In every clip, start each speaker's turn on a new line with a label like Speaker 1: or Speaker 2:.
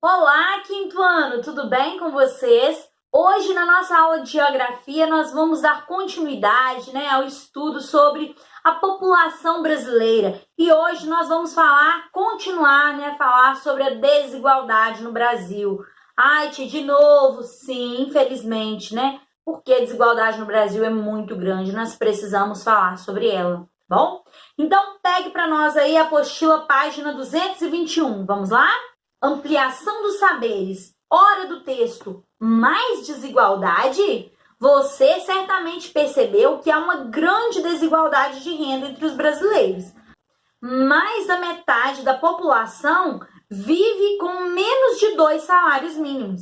Speaker 1: Olá, quinto ano, tudo bem com vocês? Hoje, na nossa aula de geografia, nós vamos dar continuidade, ao estudo sobre a população brasileira. E hoje nós vamos continuar sobre a desigualdade no Brasil. Ai, tia, de novo, sim, infelizmente, Porque a desigualdade no Brasil é muito grande, nós precisamos falar sobre ela, tá bom? Então, pegue para nós aí a apostila, página 221, vamos lá? Ampliação dos saberes, hora do texto, mais desigualdade? Você certamente percebeu que há uma grande desigualdade de renda entre os brasileiros. Mais da metade da população vive com menos de 2 salários mínimos.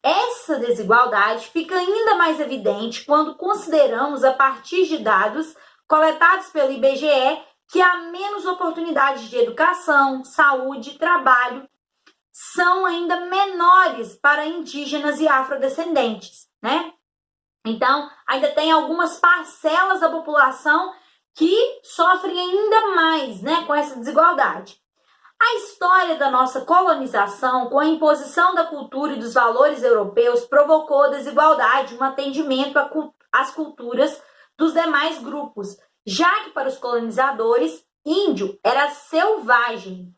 Speaker 1: Essa desigualdade fica ainda mais evidente quando consideramos, a partir de dados coletados pelo IBGE, que há menos oportunidades de educação, saúde e trabalho são ainda menores para indígenas e afrodescendentes, Então, ainda tem algumas parcelas da população que sofrem ainda mais, com essa desigualdade. A história da nossa colonização, com a imposição da cultura e dos valores europeus, provocou desigualdade no atendimento às culturas dos demais grupos, já que para os colonizadores, índio era selvagem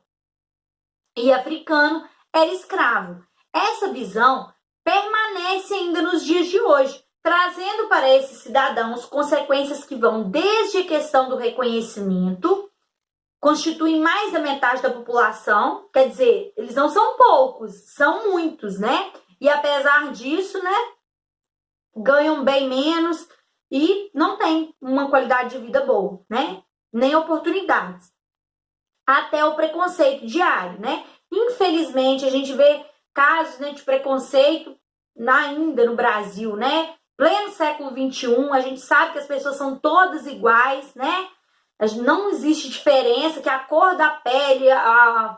Speaker 1: e africano era escravo. Essa visão permanece ainda nos dias de hoje, trazendo para esses cidadãos consequências que vão desde a questão do reconhecimento, constituem mais da metade da população, quer dizer, eles não são poucos, são muitos, E apesar disso, ganham bem menos e não têm uma qualidade de vida boa, Nem oportunidades. Até o preconceito diário, Infelizmente, a gente vê casos de preconceito ainda no Brasil, Pleno século XXI, a gente sabe que as pessoas são todas iguais, Não existe diferença, que a cor da pele, a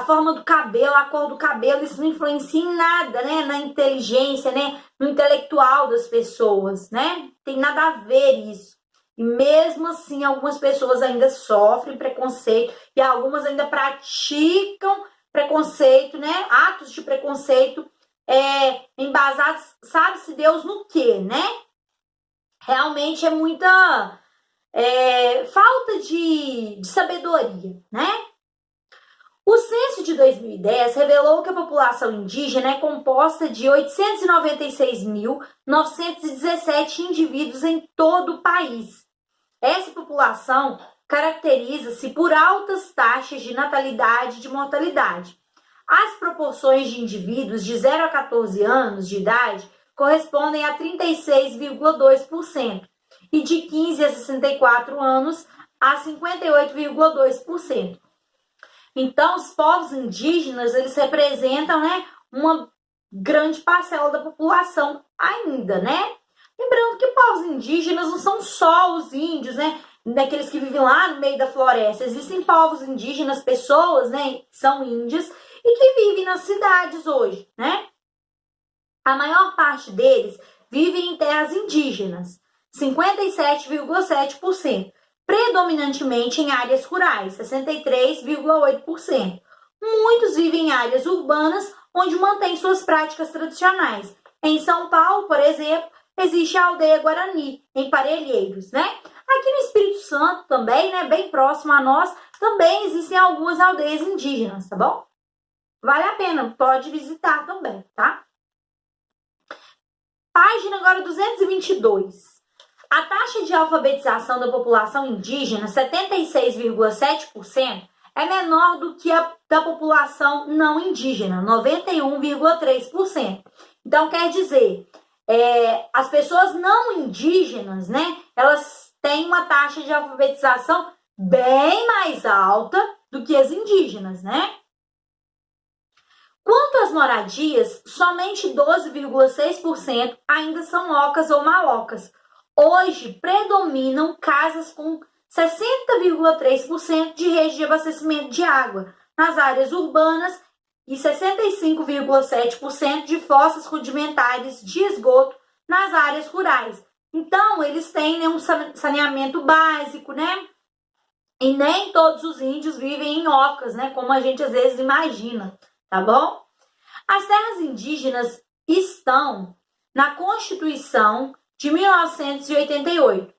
Speaker 1: forma do cabelo, a cor do cabelo, isso não influencia em nada, Na inteligência, no intelectual das pessoas, Tem nada a ver isso. E mesmo assim, algumas pessoas ainda sofrem preconceito e algumas ainda praticam preconceito, Atos de preconceito embasados, sabe-se Deus no quê, Realmente é muita falta de sabedoria, O censo de 2010 revelou que a população indígena é composta de 896.917 indivíduos em todo o país. Essa população caracteriza-se por altas taxas de natalidade e de mortalidade. As proporções de indivíduos de 0 a 14 anos de idade correspondem a 36,2% e de 15 a 64 anos a 58,2%. Então, os povos indígenas, eles representam, uma grande parcela da população ainda, Lembrando que povos indígenas não são só os índios, Daqueles que vivem lá no meio da floresta. Existem povos indígenas, pessoas, que são índias e que vivem nas cidades hoje, A maior parte deles vivem em terras indígenas, 57,7%, predominantemente em áreas rurais, 63,8%. Muitos vivem em áreas urbanas, onde mantêm suas práticas tradicionais. Em São Paulo, por exemplo, existe a aldeia Guarani, em Parelheiros, Aqui no Espírito Santo também, bem próximo a nós, também existem algumas aldeias indígenas, tá bom? Vale a pena, pode visitar também, tá? Página agora 222. A taxa de alfabetização da população indígena, 76,7%, é menor do que a da população não indígena, 91,3%. Então, quer dizer, as pessoas não indígenas, elas têm uma taxa de alfabetização bem mais alta do que as indígenas, Quanto às moradias, somente 12,6% ainda são ocas ou malocas. Hoje, predominam casas com 60,3% de rede de abastecimento de água nas áreas urbanas e 65,7% de fossas rudimentares de esgoto nas áreas rurais. Então, eles têm um saneamento básico, E nem todos os índios vivem em ocas, como a gente às vezes imagina, tá bom? As terras indígenas estão na Constituição de 1988.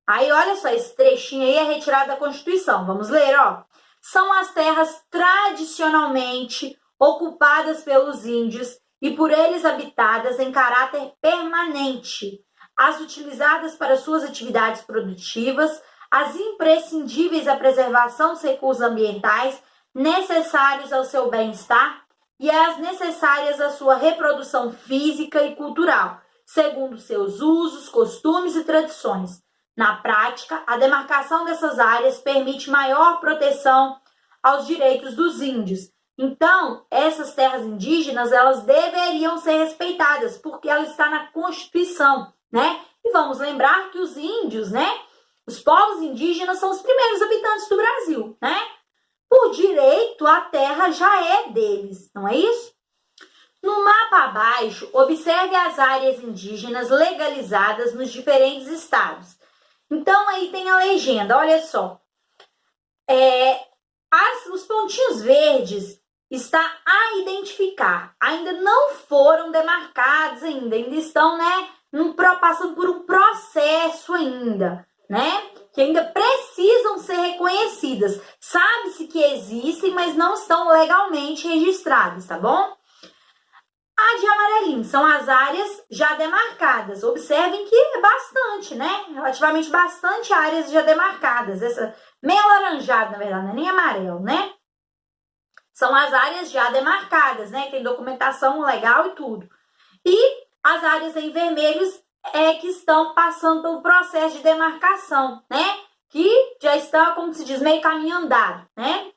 Speaker 1: Aí, olha só, esse trechinho aí é retirado da Constituição. Vamos ler, ó. São as terras tradicionalmente ocupadas pelos índios e por eles habitadas em caráter permanente, as utilizadas para suas atividades produtivas, as imprescindíveis à preservação dos recursos ambientais necessários ao seu bem-estar e as necessárias à sua reprodução física e cultural, segundo seus usos, costumes e tradições. Na prática, a demarcação dessas áreas permite maior proteção aos direitos dos índios. Então, essas terras indígenas, elas deveriam ser respeitadas, porque ela está na Constituição, né? E vamos lembrar que os índios, né? Os povos indígenas são os primeiros habitantes do Brasil, né? Por direito, a terra já é deles, não é isso? No mapa abaixo, observe as áreas indígenas legalizadas nos diferentes estados. Então, aí tem a legenda, olha só. Os pontinhos verdes está a identificar. Ainda não foram demarcados ainda estão, né, passando por um processo ainda, né? Que ainda precisam ser reconhecidas. Sabe-se que existem, mas não estão legalmente registradas, tá bom? A de amarelinho são as áreas já demarcadas. Observem que é bastante, né? Relativamente bastante áreas já demarcadas. Essa meio alaranjada, na verdade, não é nem amarelo, né? São as áreas já demarcadas, né? Tem documentação legal e tudo. E as áreas em vermelhos que estão passando pelo processo de demarcação, né? Que já está, como se diz, meio caminho andado, né?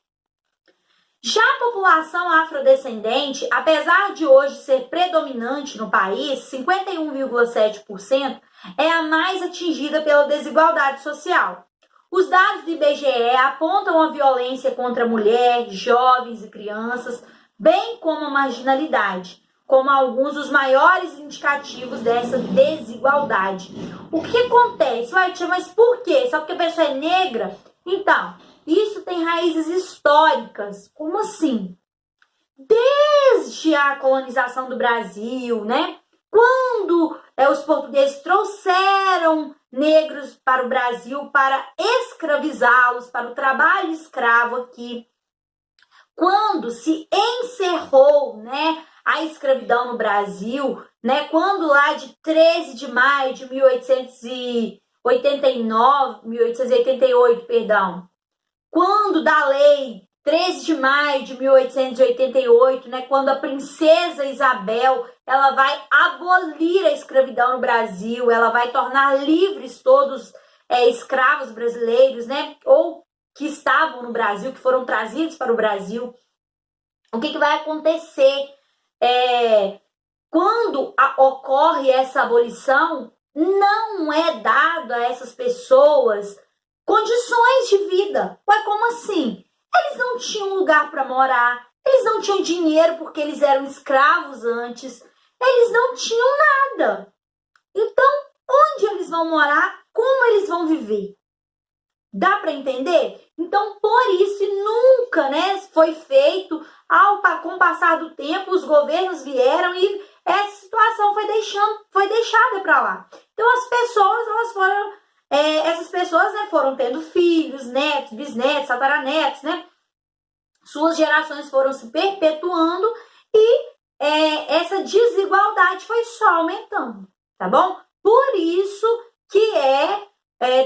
Speaker 1: Já a população afrodescendente, apesar de hoje ser predominante no país, 51,7%, é a mais atingida pela desigualdade social. Os dados do IBGE apontam a violência contra a mulher, jovens e crianças, bem como a marginalidade, como alguns dos maiores indicativos dessa desigualdade. O que acontece? Ué, tia, mas por quê? Só porque a pessoa é negra? Então, isso tem raízes históricas. Como assim? Desde a colonização do Brasil, né? Quando os portugueses trouxeram negros para o Brasil para escravizá-los, para o trabalho escravo aqui. Quando se encerrou, né, a escravidão no Brasil, né? Quando lá de 13 de maio de 1888, perdão, quando da lei 13 de maio de 1888, né, quando a princesa Isabel, ela vai abolir a escravidão no Brasil, ela vai tornar livres todos escravos brasileiros, né, ou que estavam no Brasil, que foram trazidos para o Brasil. O que vai acontecer quando ocorre essa abolição? Não é dado a essas pessoas condições de vida. Ué, como assim? Eles não tinham lugar para morar, eles não tinham dinheiro porque eles eram escravos antes, eles não tinham nada. Então, onde eles vão morar? Como eles vão viver? Dá para entender? Então, por isso, nunca, né, foi feito, com o passar do tempo, os governos vieram e essa situação foi deixada para lá. Então, as pessoas, essas pessoas, né, foram tendo filhos, netos, bisnetos, tataranetos, né? Suas gerações foram se perpetuando e essa desigualdade foi só aumentando, tá bom? Por isso que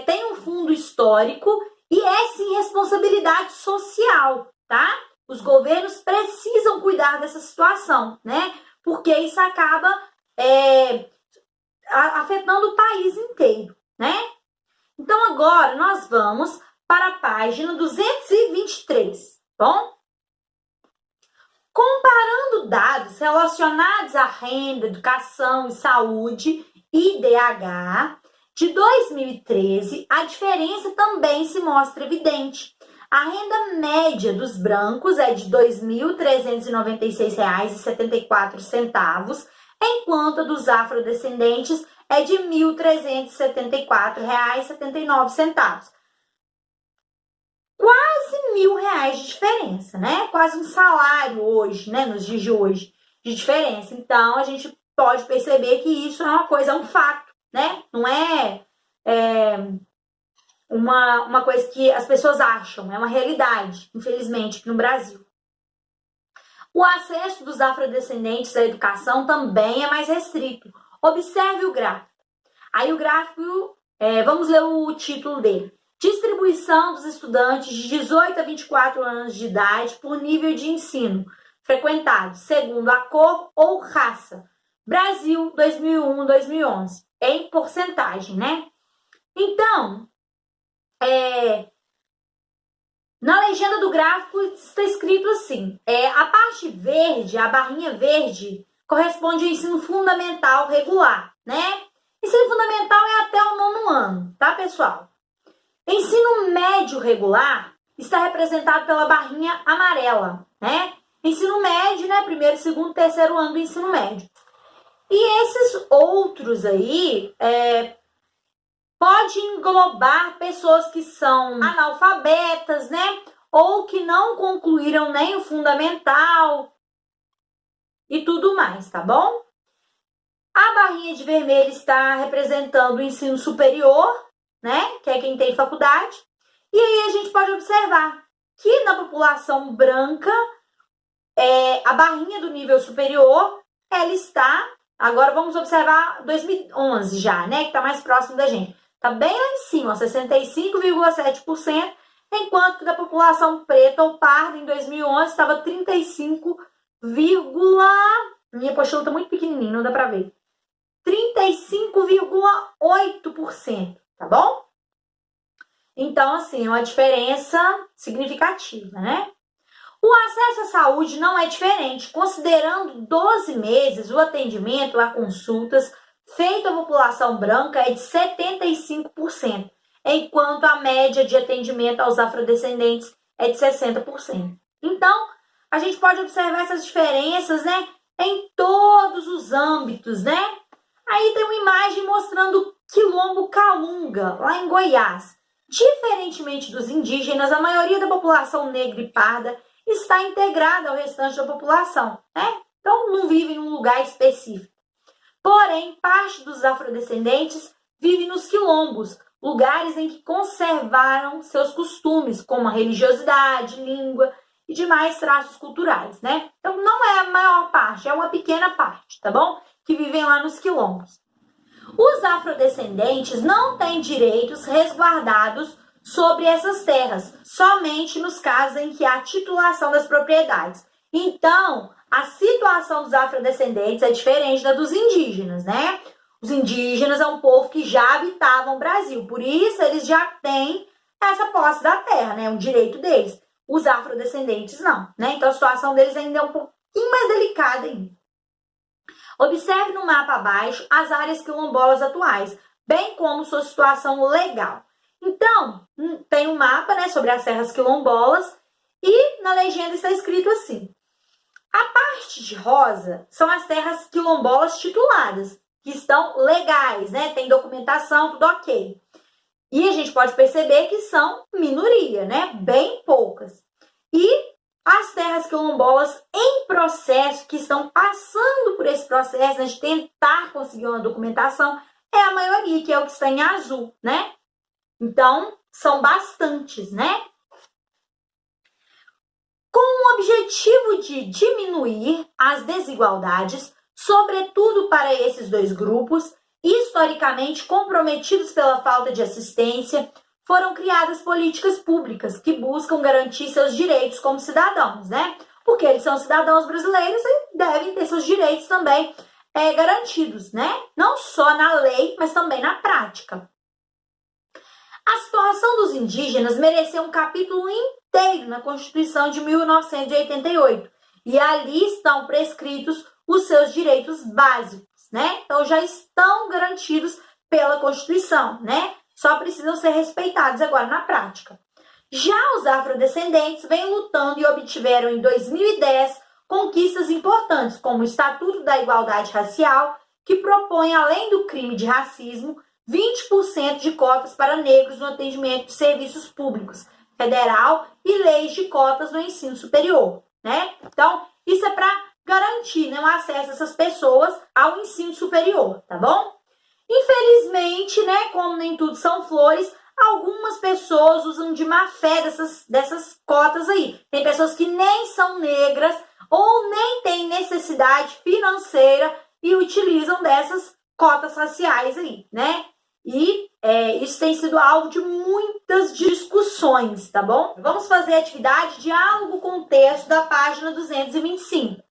Speaker 1: tem um fundo histórico e sim responsabilidade social, tá? Os governos precisam cuidar dessa situação, né? Porque isso acaba afetando o país inteiro, né? Então, agora nós vamos para a página 223, bom? Comparando dados relacionados à renda, educação e saúde, IDH, de 2013, a diferença também se mostra evidente. A renda média dos brancos é de R$ 2.396,74, enquanto a dos afrodescendentes é de R$ 1.374,79. Quase R$ 1.000 de diferença, né? Quase um salário hoje, né? Nos dias de hoje. de diferença. Então, a gente pode perceber que isso é uma coisa, é um fato, né? Não é, uma coisa que as pessoas acham, é uma realidade, infelizmente, aqui no Brasil. O acesso dos afrodescendentes à educação também é mais restrito. Observe o gráfico. Aí o gráfico, vamos ler o título dele. Distribuição dos estudantes de 18 a 24 anos de idade por nível de ensino frequentado, segundo a cor ou raça. Brasil, 2001-2011. Em porcentagem, né? Então, na legenda do gráfico está escrito assim, a parte verde, a barrinha verde, corresponde ao ensino fundamental regular, né? Ensino fundamental é até o 9º ano, tá, pessoal? Ensino médio regular está representado pela barrinha amarela, né? Ensino médio, né? 1º, 2º, 3º ano do ensino médio. E esses outros aí, pode englobar pessoas que são analfabetas, né? Ou que não concluíram nem o fundamental e tudo mais, tá bom? A barrinha de vermelho está representando o ensino superior, né? Que é quem tem faculdade. E aí a gente pode observar que na população branca, a barrinha do nível superior, ela está... Agora vamos observar 2011 já, né? Que está mais próximo da gente. Está bem lá em cima, 65,7%, enquanto que da população preta ou parda em 2011 estava 35, minha apostila está muito pequenininha, não dá para ver. 35,8%, tá bom? Então, assim, é uma diferença significativa, né? O acesso à saúde não é diferente, considerando 12 meses, o atendimento a consultas feito à população branca é de 75%, enquanto a média de atendimento aos afrodescendentes é de 60%. Então, a gente pode observar essas diferenças, né, em todos os âmbitos, né? Aí tem uma imagem mostrando o Quilombo Calunga, lá em Goiás. Diferentemente dos indígenas, a maioria da população negra e parda está integrada ao restante da população, né? Então, não vive num lugar específico. Porém, parte dos afrodescendentes vive nos quilombos, lugares em que conservaram seus costumes, como a religiosidade, língua e demais traços culturais, né? Então, não é a maior parte, é uma pequena parte, tá bom? Que vivem lá nos quilombos. Os afrodescendentes não têm direitos resguardados sobre essas terras, somente nos casos em que há titulação das propriedades. Então, a situação dos afrodescendentes é diferente da dos indígenas, né? Os indígenas é um povo que já habitavam o Brasil, por isso eles já têm essa posse da terra, né? Um direito deles. Os afrodescendentes não, né? Então a situação deles ainda é um pouquinho mais delicada ainda. Observe no mapa abaixo as áreas quilombolas atuais, bem como sua situação legal. Então, tem um mapa, né, sobre as terras quilombolas e na legenda está escrito assim: a parte de rosa são as terras quilombolas tituladas, que estão legais, né? Tem documentação, tudo ok. E a gente pode perceber que são minoria, né? Bem poucas. E as terras quilombolas em processo, que estão passando por esse processo, né, de tentar conseguir uma documentação, é a maioria, que é o que está em azul, né? Então, são bastantes, né? Com o objetivo de diminuir as desigualdades, sobretudo para esses dois grupos, historicamente comprometidos pela falta de assistência, foram criadas políticas públicas que buscam garantir seus direitos como cidadãos, né? Porque eles são cidadãos brasileiros e devem ter seus direitos também garantidos, né? Não só na lei, mas também na prática. A situação dos indígenas mereceu um capítulo inteiro na Constituição de 1988 e ali estão prescritos os seus direitos básicos, né? Então já estão garantidos pela Constituição, né? Só precisam ser respeitados agora na prática. Já os afrodescendentes vêm lutando e obtiveram em 2010 conquistas importantes, como o Estatuto da Igualdade Racial, que propõe, além do crime de racismo, 20% de cotas para negros no atendimento de serviços públicos federal e leis de cotas no ensino superior, né? Então, isso é para garantir, né, o acesso dessas pessoas ao ensino superior, tá bom? Infelizmente, né, como nem tudo são flores, algumas pessoas usam de má fé dessas cotas aí. Tem pessoas que nem são negras ou nem têm necessidade financeira e utilizam dessas cotas raciais aí, né? E isso tem sido alvo de muitas discussões, tá bom? Vamos fazer a atividade diálogo com o texto da página 225.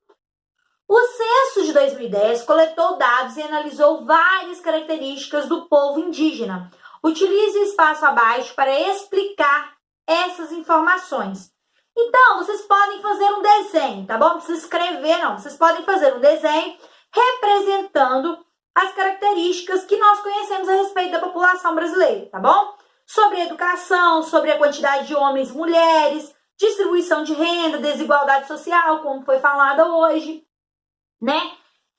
Speaker 1: O censo de 2010 coletou dados e analisou várias características do povo indígena. Utilize o espaço abaixo para explicar essas informações. Então, vocês podem fazer um desenho, tá bom? Não precisa escrever, não. Vocês podem fazer um desenho representando as características que nós conhecemos a respeito da população brasileira, tá bom? Sobre educação, sobre a quantidade de homens e mulheres, distribuição de renda, desigualdade social, como foi falado hoje, né?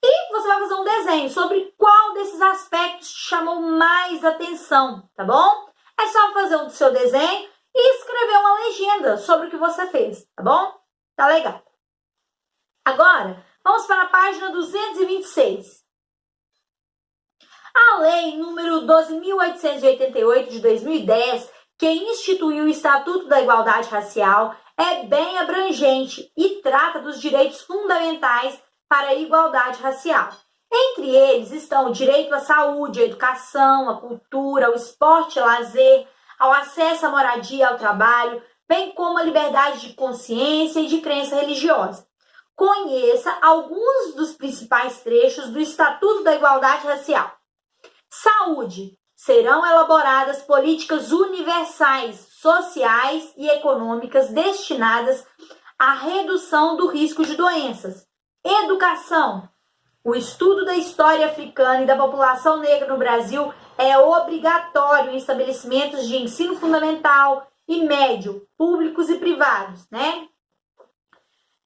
Speaker 1: E você vai fazer um desenho sobre qual desses aspectos te chamou mais atenção, tá bom? É só fazer o seu desenho e escrever uma legenda sobre o que você fez, tá bom? Tá legal. Agora, vamos para a página 226. A lei número 12.888 de 2010, que instituiu o Estatuto da Igualdade Racial, é bem abrangente e trata dos direitos fundamentais para a igualdade racial. Entre eles estão o direito à saúde, à educação, à cultura, ao esporte, ao lazer, ao acesso à moradia e ao trabalho, bem como a liberdade de consciência e de crença religiosa. Conheça alguns dos principais trechos do Estatuto da Igualdade Racial. Saúde. Serão elaboradas políticas universais, sociais e econômicas destinadas à redução do risco de doenças. Educação. O estudo da história africana e da população negra no Brasil é obrigatório em estabelecimentos de ensino fundamental e médio, públicos e privados, né?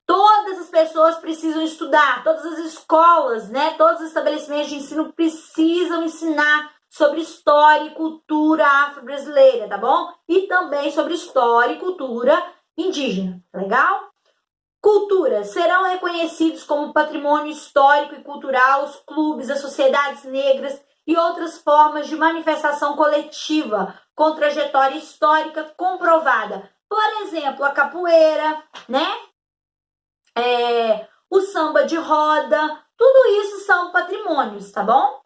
Speaker 1: Todas as pessoas precisam estudar, todas as escolas, né? Todos os estabelecimentos de ensino precisam ensinar sobre história e cultura afro-brasileira, tá bom? E também sobre história e cultura indígena, legal? Cultura. Serão reconhecidos como patrimônio histórico e cultural os clubes, as sociedades negras e outras formas de manifestação coletiva com trajetória histórica comprovada. Por exemplo, a capoeira, né? O samba de roda, tudo isso são patrimônios, tá bom?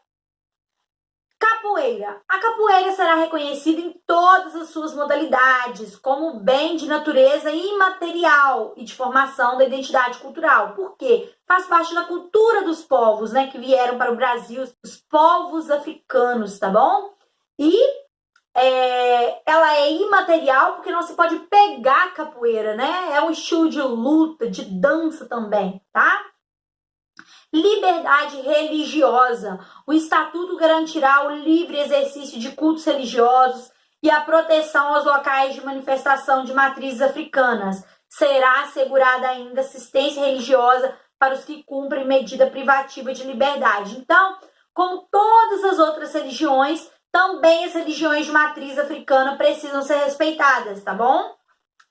Speaker 1: Capoeira. A capoeira será reconhecida em todas as suas modalidades como bem de natureza imaterial e de formação da identidade cultural. Por quê? Faz parte da cultura dos povos, né, que vieram para o Brasil, os povos africanos, tá bom? E ela é imaterial porque não se pode pegar a capoeira, né? É um estilo de luta, de dança também, tá? Liberdade religiosa. O Estatuto garantirá o livre exercício de cultos religiosos e a proteção aos locais de manifestação de matrizes africanas. Será assegurada ainda assistência religiosa para os que cumprem medida privativa de liberdade. Então, como todas as outras religiões, também as religiões de matriz africana precisam ser respeitadas, tá bom?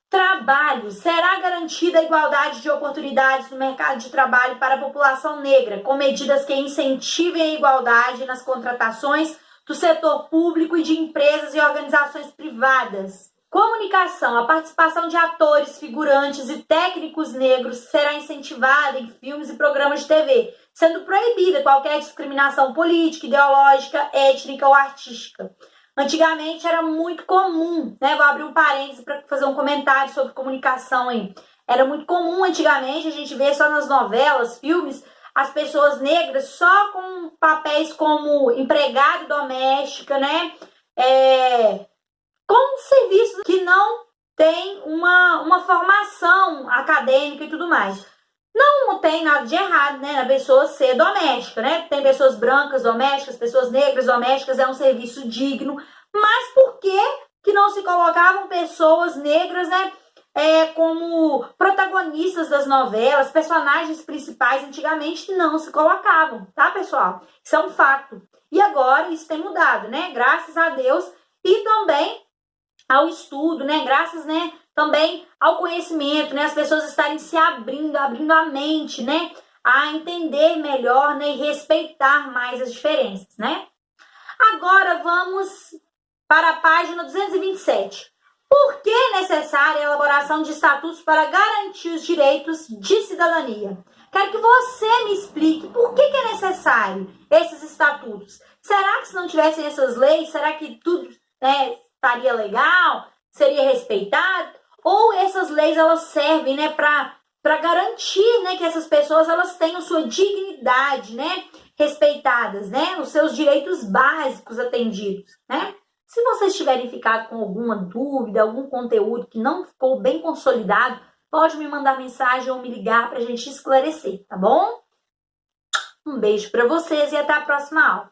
Speaker 1: Trabalho. Será garantida a igualdade de oportunidades no mercado de trabalho para a população negra, com medidas que incentivem a igualdade nas contratações do setor público e de empresas e organizações privadas. Comunicação. A participação de atores, figurantes e técnicos negros será incentivada em filmes e programas de TV, sendo proibida qualquer discriminação política, ideológica, étnica ou artística. Antigamente era muito comum, né? Vou abrir um parênteses para fazer um comentário sobre comunicação aí. Era muito comum antigamente a gente ver só nas novelas, filmes, as pessoas negras só com papéis como empregada doméstica, né? Com serviços que não tem uma formação acadêmica e tudo mais. Não tem nada de errado, né, na pessoa ser doméstica, né? Tem pessoas brancas domésticas, pessoas negras domésticas, é um serviço digno. Mas por que não se colocavam pessoas negras, né, como protagonistas das novelas, personagens principais? Antigamente não se colocavam, tá, pessoal? Isso é um fato. E agora isso tem mudado, né? Graças a Deus. E também ao estudo, né? Graças, né, também ao conhecimento, né? As pessoas estarem se abrindo a mente, né? a entender melhor, né, e respeitar mais as diferenças, né? Agora vamos para a página 227. Por que é necessária a elaboração de estatutos para garantir os direitos de cidadania? Quero que você me explique por que é necessário esses estatutos. Será que se não tivessem essas leis, será que tudo, né, estaria legal? Seria respeitado? Ou essas leis elas servem, né, para garantir, né, que essas pessoas elas tenham sua dignidade, né, respeitadas, né, os seus direitos básicos atendidos, né? Se vocês tiverem ficado com alguma dúvida, algum conteúdo que não ficou bem consolidado, pode me mandar mensagem ou me ligar para a gente esclarecer, tá bom? Um beijo para vocês e até a próxima aula.